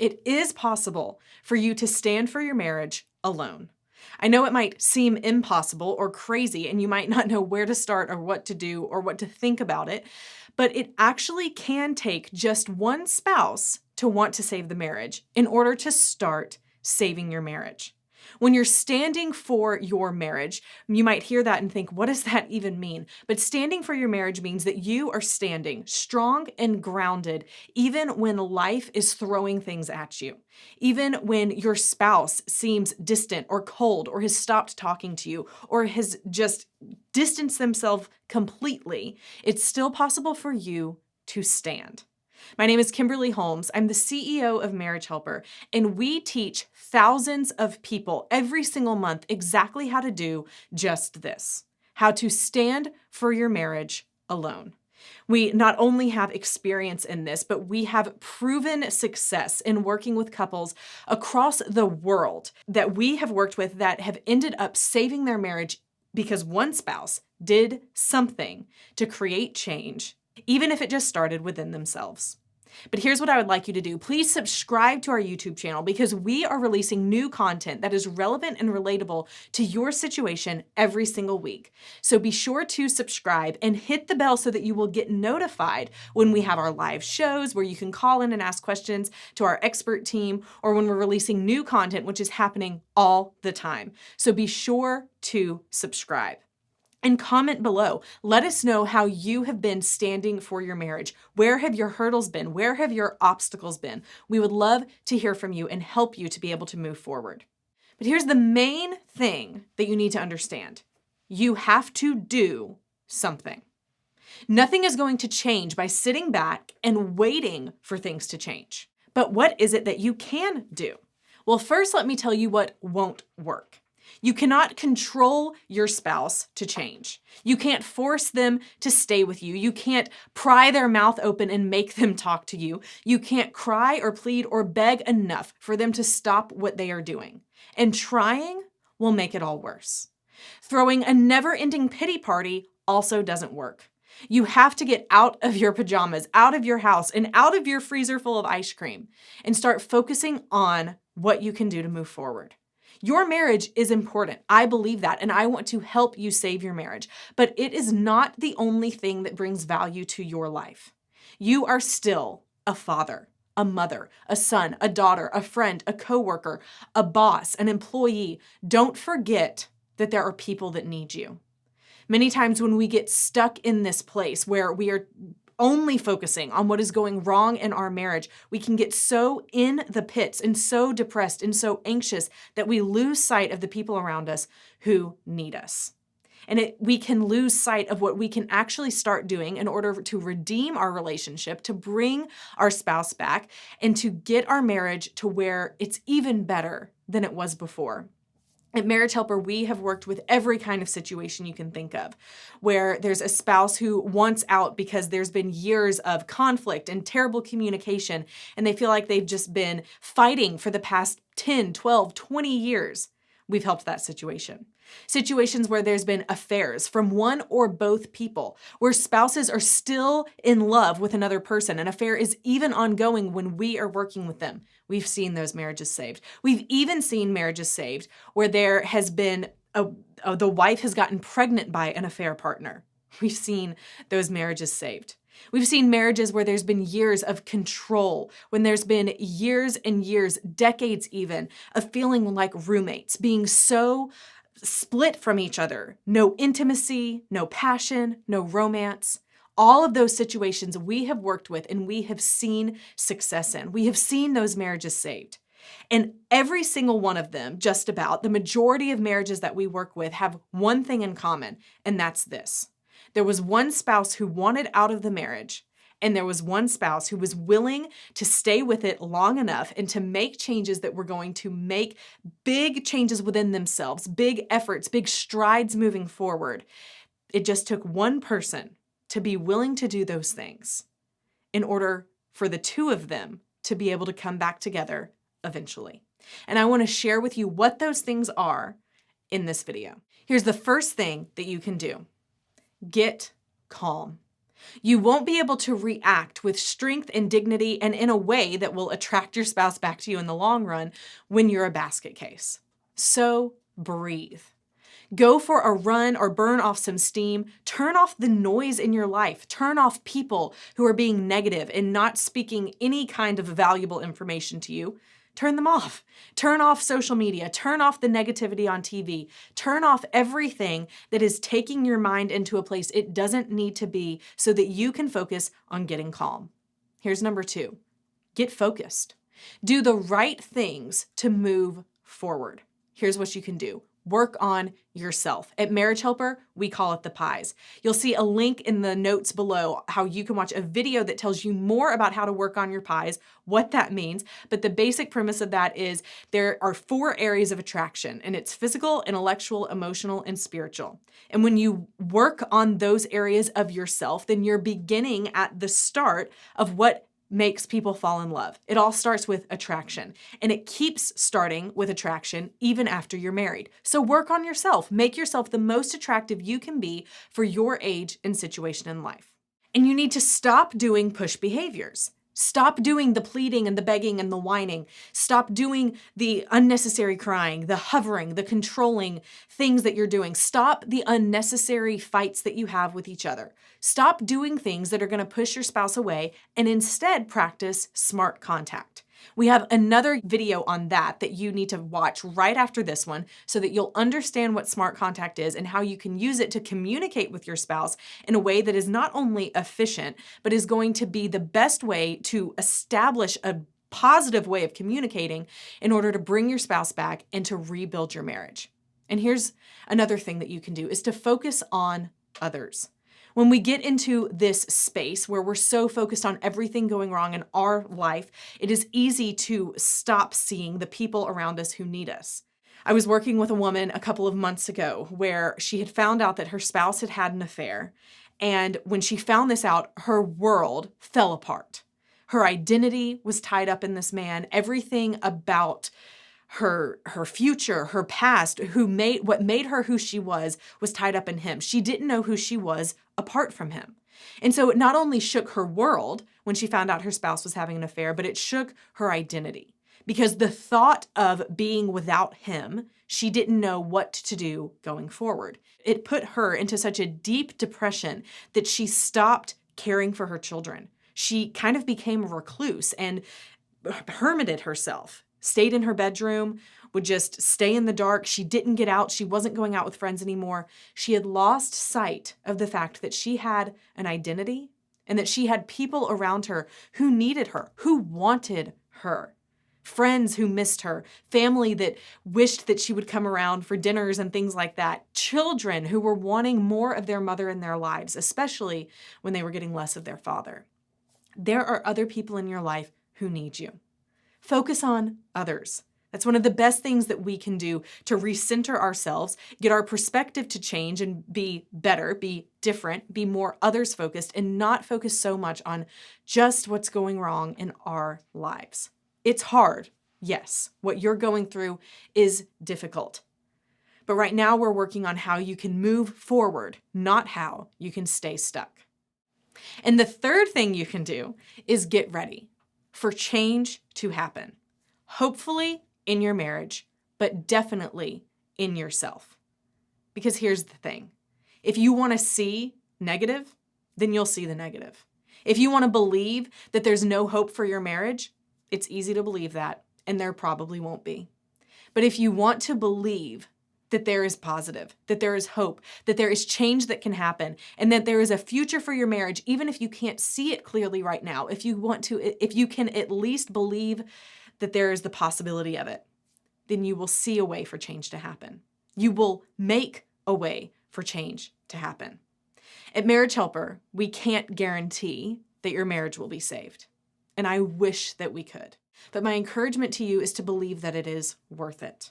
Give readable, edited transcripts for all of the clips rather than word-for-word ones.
It is possible for you to stand for your marriage alone. I know it might seem impossible or crazy, and you might not know where to start or what to do or what to think about it, but it actually can take just one spouse to want to save the marriage in order to start saving your marriage. When you're standing for your marriage, you might hear that and think, what does that even mean? But standing for your marriage means that you are standing strong and grounded, even when life is throwing things at you. Even when your spouse seems distant or cold or has stopped talking to you or has just distanced themselves completely, it's still possible for you to stand. My name is Kimberly Holmes. I'm the CEO of Marriage Helper, and we teach thousands of people every single month exactly how to do just this, how to stand for your marriage alone. We not only have experience in this, but we have proven success in working with couples across the world that we have worked with that have ended up saving their marriage because one spouse did something to create change, even if it just started within themselves. But here's what I would like you to do. Please subscribe to our YouTube channel because we are releasing new content that is relevant and relatable to your situation every single week. So be sure to subscribe and hit the bell so that you will get notified when we have our live shows where you can call in and ask questions to our expert team, or when we're releasing new content, which is happening all the time. So be sure to subscribe. And comment below. Let us know how you have been standing for your marriage. Where have your hurdles been? Where have your obstacles been? We would love to hear from you and help you to be able to move forward. But here's the main thing that you need to understand. You have to do something. Nothing is going to change by sitting back and waiting for things to change. But what is it that you can do? Well, first, let me tell you what won't work. You cannot control your spouse to change. You can't force them to stay with you. You can't pry their mouth open and make them talk to you. You can't cry or plead or beg enough for them to stop what they are doing. And trying will make it all worse. Throwing a never-ending pity party also doesn't work. You have to get out of your pajamas, out of your house, and out of your freezer full of ice cream and start focusing on what you can do to move forward. Your marriage is important. I believe that, and I want to help you save your marriage. But it is not the only thing that brings value to your life. You are still a father, a mother, a son, a daughter, a friend, a coworker, a boss, an employee. Don't forget that there are people that need you. Many times when we get stuck in this place where we are only focusing on what is going wrong in our marriage, we can get so in the pits and so depressed and so anxious that we lose sight of the people around us who need us. And we can lose sight of what we can actually start doing in order to redeem our relationship, to bring our spouse back, and to get our marriage to where it's even better than it was before. At Marriage Helper, we have worked with every kind of situation you can think of, where there's a spouse who wants out because there's been years of conflict and terrible communication, and they feel like they've just been fighting for the past 10, 12, 20 years. We've helped that situation. Situations where there's been affairs from one or both people, where spouses are still in love with another person. An affair is even ongoing when we are working with them. We've seen those marriages saved. We've even seen marriages saved where there has been the wife has gotten pregnant by an affair partner. We've seen those marriages saved. We've seen marriages where there's been years of control, when there's been years and years, decades even, of feeling like roommates, being so split from each other. No intimacy, no passion, no romance. All of those situations we have worked with and we have seen success in. We have seen those marriages saved. And every single one of them, just about, the majority of marriages that we work with have one thing in common, and that's this. There was one spouse who wanted out of the marriage, and there was one spouse who was willing to stay with it long enough and to make changes that were going to make big changes within themselves, big efforts, big strides moving forward. It just took one person to be willing to do those things in order for the two of them to be able to come back together eventually. And I want to share with you what those things are in this video. Here's the first thing that you can do. Get calm. You won't be able to react with strength and dignity and in a way that will attract your spouse back to you in the long run when you're a basket case. So breathe. Go for a run or burn off some steam. Turn off the noise in your life. Turn off people who are being negative and not speaking any kind of valuable information to you. Turn them off. Turn off social media. Turn off the negativity on TV. Turn off everything that is taking your mind into a place it doesn't need to be so that you can focus on getting calm. Here's number 2. Get focused. Do the right things to move forward. Here's what you can do. Work on yourself. At Marriage Helper, we call it the pies. You'll see a link in the notes below how you can watch a video that tells you more about how to work on your pies, what that means. But the basic premise of that is there are 4 areas of attraction, and it's physical, intellectual, emotional, and spiritual. And when you work on those areas of yourself, then you're beginning at the start of what makes people fall in love. It all starts with attraction, and it keeps starting with attraction even after you're married. So work on yourself. Make yourself the most attractive you can be for your age and situation in life. And you need to stop doing push behaviors. Stop doing the pleading and the begging and the whining. Stop doing the unnecessary crying, the hovering, the controlling things that you're doing. Stop the unnecessary fights that you have with each other. Stop doing things that are going to push your spouse away and instead practice smart contact. We have another video on that you need to watch right after this one so that you'll understand what smart contact is and how you can use it to communicate with your spouse in a way that is not only efficient, but is going to be the best way to establish a positive way of communicating in order to bring your spouse back and to rebuild your marriage. And here's another thing that you can do is to focus on others. When we get into this space where we're so focused on everything going wrong in our life, it is easy to stop seeing the people around us who need us. I was working with a woman a couple of months ago where she had found out that her spouse had had an affair. And when she found this out, her world fell apart. Her identity was tied up in this man. Everything about her future, her past, what made her who she was tied up in him. She didn't know who she was apart from him. And so it not only shook her world when she found out her spouse was having an affair, but it shook her identity. Because the thought of being without him, she didn't know what to do going forward. It put her into such a deep depression that she stopped caring for her children. She kind of became a recluse and hermited herself. Stayed in her bedroom, would just stay in the dark. She didn't get out. She wasn't going out with friends anymore. She had lost sight of the fact that she had an identity and that she had people around her who needed her, who wanted her. Friends who missed her, family that wished that she would come around for dinners and things like that, children who were wanting more of their mother in their lives, especially when they were getting less of their father. There are other people in your life who need you. Focus on others. That's one of the best things that we can do to recenter ourselves, get our perspective to change and be better, be different, be more others focused, and not focus so much on just what's going wrong in our lives. It's hard. Yes, what you're going through is difficult. But right now we're working on how you can move forward, not how you can stay stuck. And the third thing you can do is get ready for change to happen. Hopefully in your marriage, but definitely in yourself. Because here's the thing. If you want to see negative, then you'll see the negative. If you want to believe that there's no hope for your marriage, it's easy to believe that, and there probably won't be. But if you want to believe that there is positive, that there is hope, that there is change that can happen, and that there is a future for your marriage, even if you can't see it clearly right now, if you can at least believe that there is the possibility of it, then you will see a way for change to happen. You will make a way for change to happen. At Marriage Helper, we can't guarantee that your marriage will be saved. And I wish that we could. But my encouragement to you is to believe that it is worth it.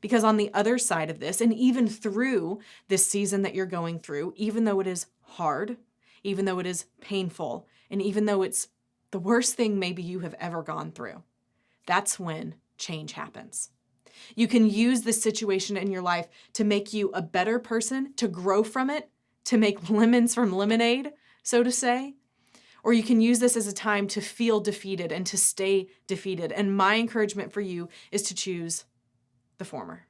Because on the other side of this, and even through this season that you're going through, even though it is hard, even though it is painful, and even though it's the worst thing maybe you have ever gone through, that's when change happens. You can use this situation in your life to make you a better person, to grow from it, to make lemons from lemonade, so to say, or you can use this as a time to feel defeated and to stay defeated. And my encouragement for you is to choose the former.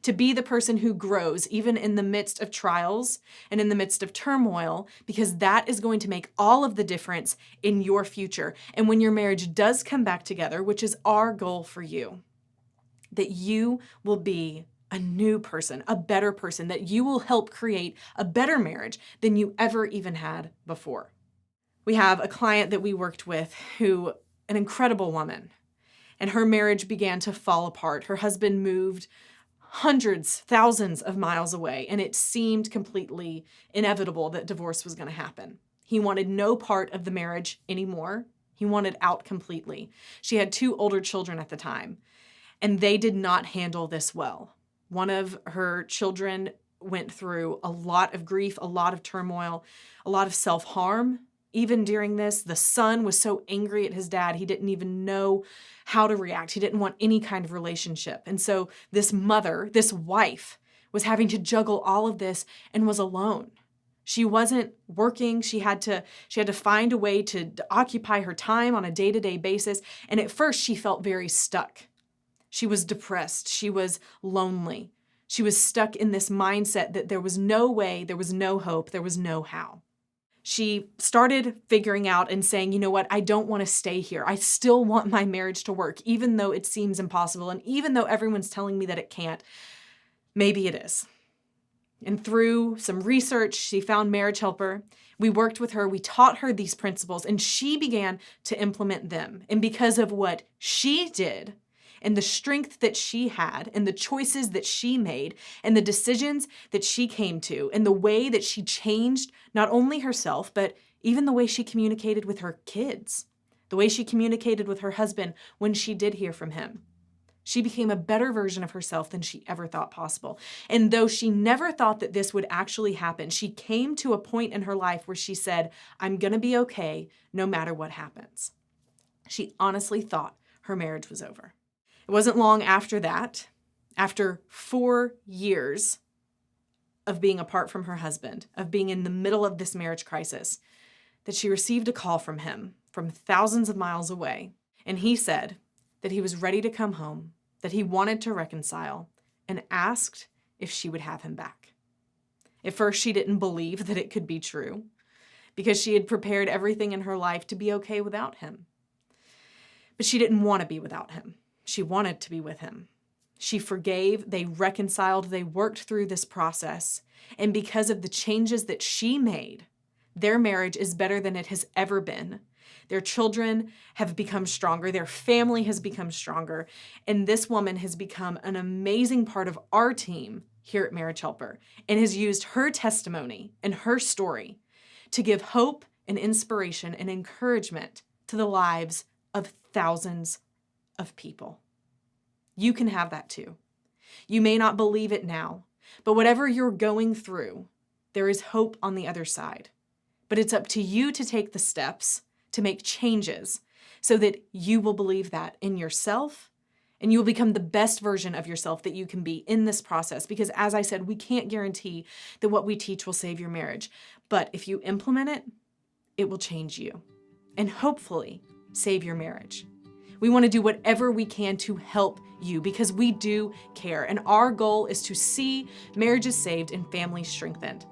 To be the person who grows even in the midst of trials and in the midst of turmoil, because that is going to make all of the difference in your future. And when your marriage does come back together, which is our goal for you, that you will be a new person, a better person, that you will help create a better marriage than you ever even had before. We have a client that we worked with who, an incredible woman, and her marriage began to fall apart. Her husband moved hundreds, thousands of miles away, and it seemed completely inevitable that divorce was going to happen. He wanted no part of the marriage anymore. He wanted out completely. She had 2 older children at the time, and they did not handle this well. One of her children went through a lot of grief, a lot of turmoil, a lot of self-harm. Even during this, the son was so angry at his dad, he didn't even know how to react. He didn't want any kind of relationship. And so this mother, this wife, was having to juggle all of this and was alone. She wasn't working. She had to find a way to occupy her time on a day-to-day basis. And at first, she felt very stuck. She was depressed. She was lonely. She was stuck in this mindset that there was no way, there was no hope, there was no how. She started figuring out and saying, you know what, I don't want to stay here. I still want my marriage to work, even though it seems impossible. And even though everyone's telling me that it can't, maybe it is. And through some research, she found Marriage Helper. We worked with her. We taught her these principles, and she began to implement them. And because of what she did, and the strength that she had, and the choices that she made, and the decisions that she came to, and the way that she changed not only herself, but even the way she communicated with her kids, the way she communicated with her husband when she did hear from him. She became a better version of herself than she ever thought possible. And though she never thought that this would actually happen, she came to a point in her life where she said, I'm going to be okay no matter what happens. She honestly thought her marriage was over. It wasn't long after that, after 4 years of being apart from her husband, of being in the middle of this marriage crisis, that she received a call from him from thousands of miles away. And he said that he was ready to come home, that he wanted to reconcile, and asked if she would have him back. At first, she didn't believe that it could be true because she had prepared everything in her life to be okay without him. But she didn't want to be without him. She wanted to be with him. She forgave, they reconciled, they worked through this process. And because of the changes that she made, their marriage is better than it has ever been. Their children have become stronger. Their family has become stronger. And this woman has become an amazing part of our team here at Marriage Helper and has used her testimony and her story to give hope and inspiration and encouragement to the lives of thousands of people. You can have that too. You may not believe it now, but whatever you're going through, there is hope on the other side. But it's up to you to take the steps to make changes so that you will believe that in yourself and you will become the best version of yourself that you can be in this process. Because as I said, we can't guarantee that what we teach will save your marriage. But if you implement it, it will change you and hopefully save your marriage. We want to do whatever we can to help you because we do care. And our goal is to see marriages saved and families strengthened.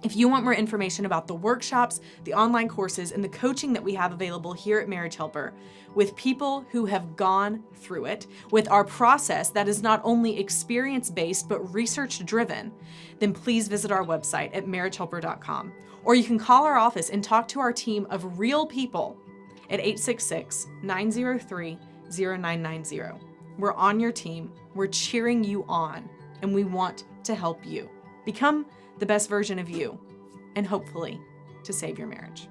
If you want more information about the workshops, the online courses, and the coaching that we have available here at Marriage Helper with people who have gone through it, with our process that is not only experience-based but research-driven, then please visit our website at marriagehelper.com. Or you can call our office and talk to our team of real people at 866-903-0990. We're on your team, we're cheering you on, and we want to help you become the best version of you and hopefully to save your marriage.